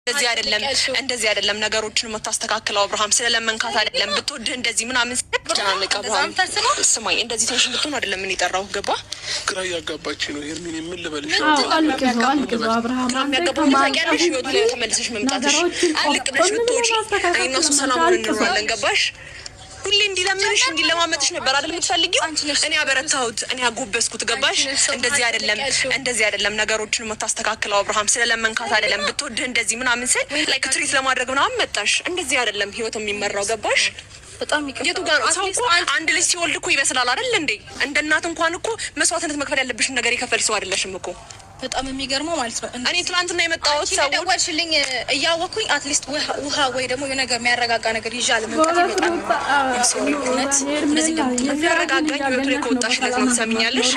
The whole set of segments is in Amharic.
እንደዚህ አይደለም ነገሮችን መታስተካከለው አብርሃም ስለለመንካት አይደለም ብትወድ እንደዚህ ምናምን ስለተጨናነቀ አብርሃም ስማኝ እንደዚህ ትንሽ ብትሆን አይደለም ምን ይጠራው ገባ ግራ ያጋባች ነው ሄርሚን ምን ልበልሽ አልቅዘው አብርሃም ከማያቀርሽ ይወዱ ላይ ተመልሰሽ መምጣትሽ አልቅብለሽ ብትወጪ አይኖ ሰላሙን እንሯለን ገባሽ ሁሌ እንዲለምንሽ እንዲለማመጥሽ ነበር አይደል የምትፈልጊው እኔ አበረታሁት እኔ አጎበስኩት ገባሽ እንደዚህ አይደለም ነገሮችን መታስተካከለው አብርሃም ስለለመንካት አይደለም ብትወድ እንደዚህ ምናምን ስል ላይክ ትሪት ለማድረግ ምናምን መጣሽ እንደዚህ አይደለም ህይወት የሚመራው ገባሽ በጣም ይቀር የቱ ጋር ሰው እኮ አንድ ልጅ ሲወልድ እኮ ይበስላል አይደል እንዴ እንደ እናት እንኳን እኮ መስዋዕትነት መክፈል ያለብሽ ነገር ይከፈል ሰው አይደለሽም እኮ በጣም የሚገርመው ማለት ነው እኔ ትላንትና የመጣሁት ሰው ደወልሽልኝ እያወኩኝ አትሊስት ውሃ ወይ ደግሞ የነገር የሚያረጋጋ ነገር ይዣል መምጣት ይመጣል እውነት እንደዚህ የሚያረጋጋኝ ህይወቱ ላይ ከወጣሽ ለዛ ትሰሚኛለሽ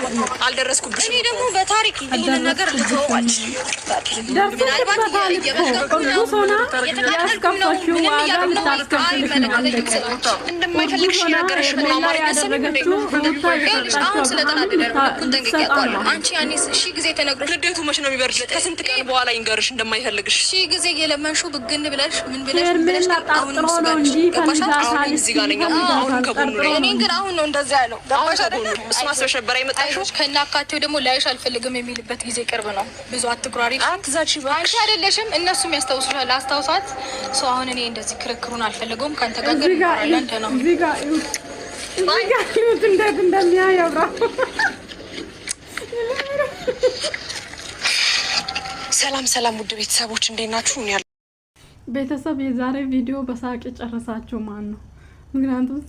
አልደረስኩብሽ እኔ ደግሞ በታሪክ ይሄን ነገር ልትወዋልሽ ምናልባት እየበለኩኝ ነው የተናገርኩኝ ነው እንደማይፈልግሽ ነገርሽ ነው አማርኛ ሰምተሽ አሁን ስለተናደደ ኩንተንገቅ ያቋል አንቺ ያኔ እሺ ጊዜ ተነግሮ ልደቱ መች ነው የሚበርድለት ከስንት ቀን በኋላ ይንገርሽ እንደማይፈልግሽ እሺ ጊዜ የለመንሹ ብግን ብለሽ ምን ብለሽ አሁን መስጋሽ ገባሽ አሁን እዚህ ጋር ነኝ አሁን ከጎኑ ነኝ እኔ ግን አሁን ነው እንደዛ ያለው ገባሽ አይደል እሱ ማስበሸበራ ይመጣሽው ከናካቴው ደግሞ ላይሽ አልፈልግም የሚልበት ጊዜ ቅርብ ነው ብዙ አትኩራሪ አትዛቺ አንቺ አይደለሽም እነሱም ያስታውሱሻል አስታውሳት ሰው አሁን እኔ እንደዚህ ክርክሩን አልፈልገውም ካንተ ጋር ግን አንተ ነው እዚህ ጋር ይሁት እንዴት እንደሚያየው ሰላም ውድ ቤተሰቦች እንዴት ናችሁ? ቤተሰብ የዛሬ ቪዲዮ በሳቅ ጨርሳችሁ ማን ነው? ምክንያቱም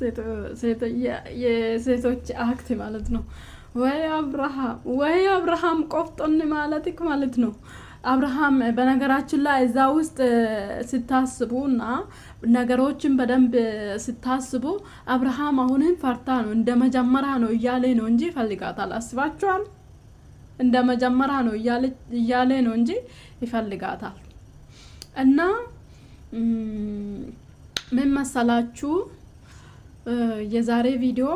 የሴቶች አክት ማለት ነው። ወይ አብርሃም ቆፍጦን ማለት ነው። አብርሃም በነገራችን ላይ እዛ ውስጥ ስታስቡና ነገሮችን በደንብ ስታስቡ አብርሃም አሁንም ፈርታ ነው እንደ መጀመሪያ ነው እያለ ነው እንጂ ፈልጋታል። አስባችኋል? እንደ መጀመሪያ ነው እያለ ነው እንጂ ይፈልጋታል። እና ምን መሰላችሁ የዛሬ ቪዲዮ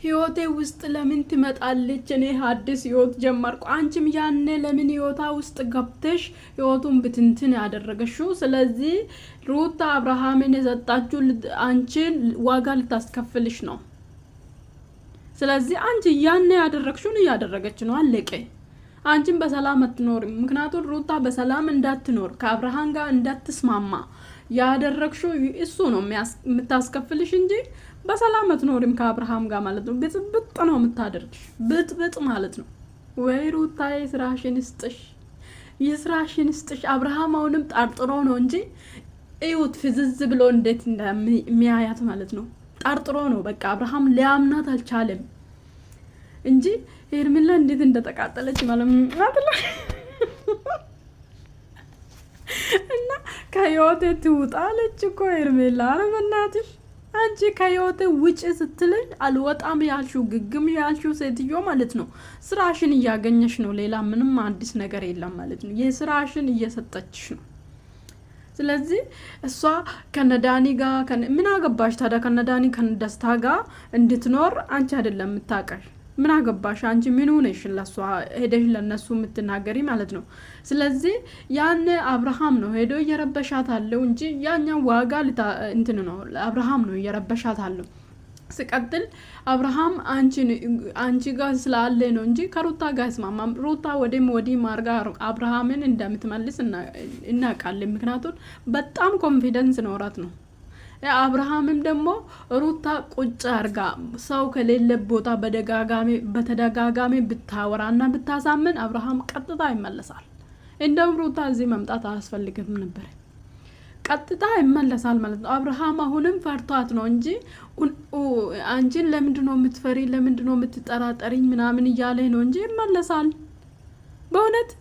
ህይወቴ ውስጥ ለምን ትመጣለች እኔ አዲስ ህይወት ጀመርኩ አንቺም ያኔ ለምን ህይወታ ውስጥ ገብተሽ ህይወቱን ብትንትን ያደረገሽው ስለዚህ ሩታ አብርሃምን የሰጣችሁ አንቺን ዋጋ ልታስከፍልሽ ነው ስለዚህ አንቺ ያኔ ያደረግሽውን ያደረገች ነው አለቀ አንቺም በሰላም አትኖርም ምክንያቱም ሩታ በሰላም እንዳትኖር ከአብርሃም ጋር እንዳትስማማ ያደረግሽው እሱ ነው የምታስከፍልሽ እንጂ በሰላም አትኖርም ከአብርሃም ጋር ማለት ነው ብጥብጥ ነው የምታደርግሽ ብጥብጥ ማለት ነው ወይ ሩታ የስራሽን ስጥሽ አብርሃም አሁንም ጠርጥሮ ነው እንጂ እዩት ፍዝዝ ብሎ እንዴት እንደሚያያት ማለት ነው ጠርጥሮ ነው በቃ አብርሃም ሊያምናት አልቻለም እንጂ ሄርሜላ እንዴት እንደተቃጠለች ማለት ነው እና ከህይወቴ ትውጣለች እኮ ሄርሜላ በእናትሽ አንቺ ከህይወቴ ውጪ ስትለኝ አልወጣም ያልሽው ግግም ያልሽው ሴትዮ ማለት ነው ስራሽን እያገኘሽ ነው ሌላ ምንም አዲስ ነገር የለም ማለት ነው የስራሽን እየሰጠችሽ ነው ስለዚህ እሷ ከነዳኒ ጋር ምን አገባሽ ታዲያ ከነዳኒ ከነደስታ ጋር እንድትኖር አንቺ አይደለም የምታቀሽ ምን አገባሽ አንቺ ምን ሆነሽ ለሷ ሄደሽ ለነሱ የምትናገሪ ማለት ነው ስለዚህ ያን አብርሃም ነው ሄዶ እየረበሻት አለው እንጂ ያኛው ዋጋ እንትን ነው አብርሃም ነው እየረበሻት አለው ሲቀጥል አብርሃም አንቺ ጋር ስላለ ነው እንጂ ከሩታ ጋር ስማማ ሩታ ወዲ ማርጋ አብርሃምን እንደምትመልስ እናቃለን ምክንያቱም በጣም ኮንፊደንስ ኖራት ነው አብርሃምም ደግሞ ሩታ ቁጭ አርጋ ሰው ከሌለ ቦታ በተደጋጋሚ ብታወራና ብታሳምን አብርሃም ቀጥታ ይመለሳል እንደም ሩታ እዚህ መምጣት አያስፈልግም ነበር ቀጥታ ይመለሳል ማለት ነው አብርሃም አሁንም ፈርቷት ነው እንጂ አንቺን ለምንድነው የምትፈሪ ለምንድነው የምትጠራጠሪኝ ምናምን እያለ ነው እንጂ ይመለሳል በእውነት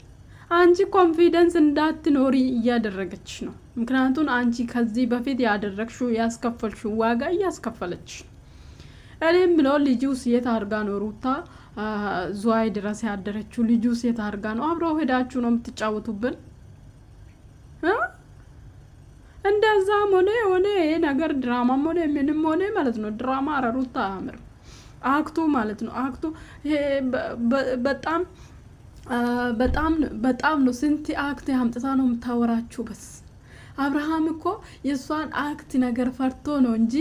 አንቺ ኮንፊደንስ እንዳትኖሪ እያደረገች ነው ምክንያቱም አንቺ ከዚህ በፊት ያደረግሽው ያስከፈልሽው ዋጋ እያስከፈለች እኔም ብሎ ልጁስ የት አርጋ ነው ሩታ ዙዋይ ድረስ ያደረችው ልጁስ የት አርጋ ነው አብረው ሄዳችሁ ነው የምትጫወቱብን እንደዛም ሆነ ነገር ድራማም ሆነ ምንም ሆነ ማለት ነው ድራማ ሩታ አምር አክቱ ማለት ነው አክቱ በጣም በጣም ነው ስንት አክት አምጥታ ነው የምታወራችሁ። በስ አብርሃም እኮ የሷን አክት ነገር ፈርቶ ነው እንጂ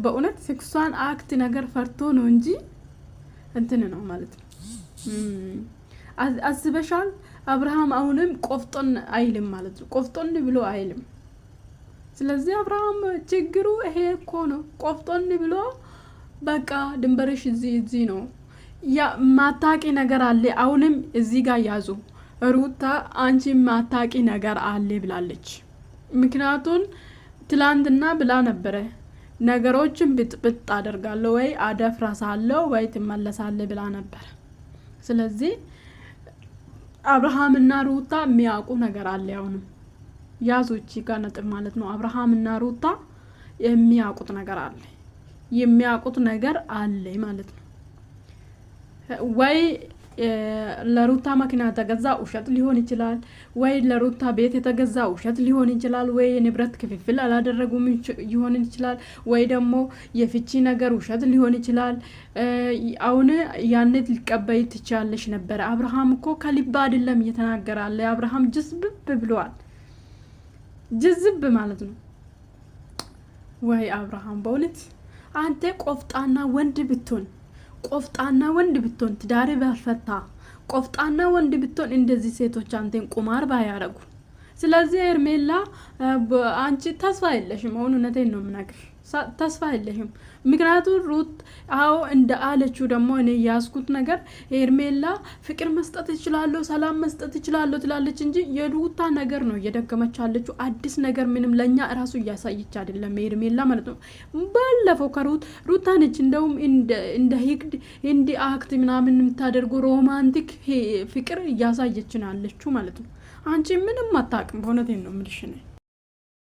በእውነት የሷን አክት ነገር ፈርቶ ነው እንጂ እንትን ነው ማለት ነው። አስበሻል? አብርሃም አሁንም ቆፍጦን አይልም ማለት ነው። ቆፍጦን ብሎ አይልም። ስለዚህ አብርሃም ችግሩ ይሄ እኮ ነው። ቆፍጦን ብሎ በቃ ድንበርሽ እዚህ ነው። ያ ማታቂ ነገር አለ። አሁንም እዚህ ጋር ያዙ። ሩታ አንቺ ማታቂ ነገር አለ ብላለች። ምክንያቱም ትላንትና ብላ ነበረ ነገሮችን ብጥብጥ አደርጋለሁ ወይ አደፍራሳለሁ ወይ ትመለሳለህ ብላ ነበር። ስለዚህ አብርሃምና ሩታ የሚያውቁ ነገር አለ። አሁንም ያዙ ጋር ነጥብ ማለት ነው። አብርሃምና ሩታ የሚያውቁት ነገር አለ። የሚያውቁት ነገር አለ ማለት ነው። ወይ ለሩታ መኪና የተገዛ ውሸት ሊሆን ይችላል፣ ወይ ለሩታ ቤት የተገዛ ውሸት ሊሆን ይችላል፣ ወይ የንብረት ክፍፍል አላደረጉም ሊሆን ይችላል፣ ወይ ደግሞ የፍቺ ነገር ውሸት ሊሆን ይችላል። አሁን ያንን ሊቀበይ ትችያለሽ ነበር። አብርሃም እኮ ከልብ አይደለም እየተናገራለ። አብርሃም ጅዝብ ብሏል። ጅዝብ ማለት ነው። ወይ አብርሃም በእውነት አንተ ቆፍጣና ወንድ ብትሆን ትዳር ባልፈታ ቆፍጣና ወንድ ብትሆን እንደዚህ ሴቶች አንተን ቁማር ባያረጉ። ስለዚህ ሄርሜላ አንቺ ተስፋ የለሽም። አሁን እውነቴን ነው የምናገርሽ፣ ተስፋ የለሽም። ምክንያቱም ሩት አዎ እንደ አለችው ደግሞ እኔ ያስኩት ነገር ሄርሜላ ፍቅር መስጠት ይችላል፣ ሰላም መስጠት ይችላል ትላለች እንጂ የሩታ ነገር ነው እየደከመች ያለችው። አዲስ ነገር ምንም ለኛ እራሱ እያሳየች አይደለም ሄርሜላ ማለት ነው። ባለፈው ሩታ ነች እንደውም እንደ ሂግድ እንዲ አክት ምናምን የምታደርጉ ሮማንቲክ ፍቅር እያሳየችን አለችው ማለት ነው። አንቺ ምንም አታውቅም። በእውነቴን ነው የምልሽ ነው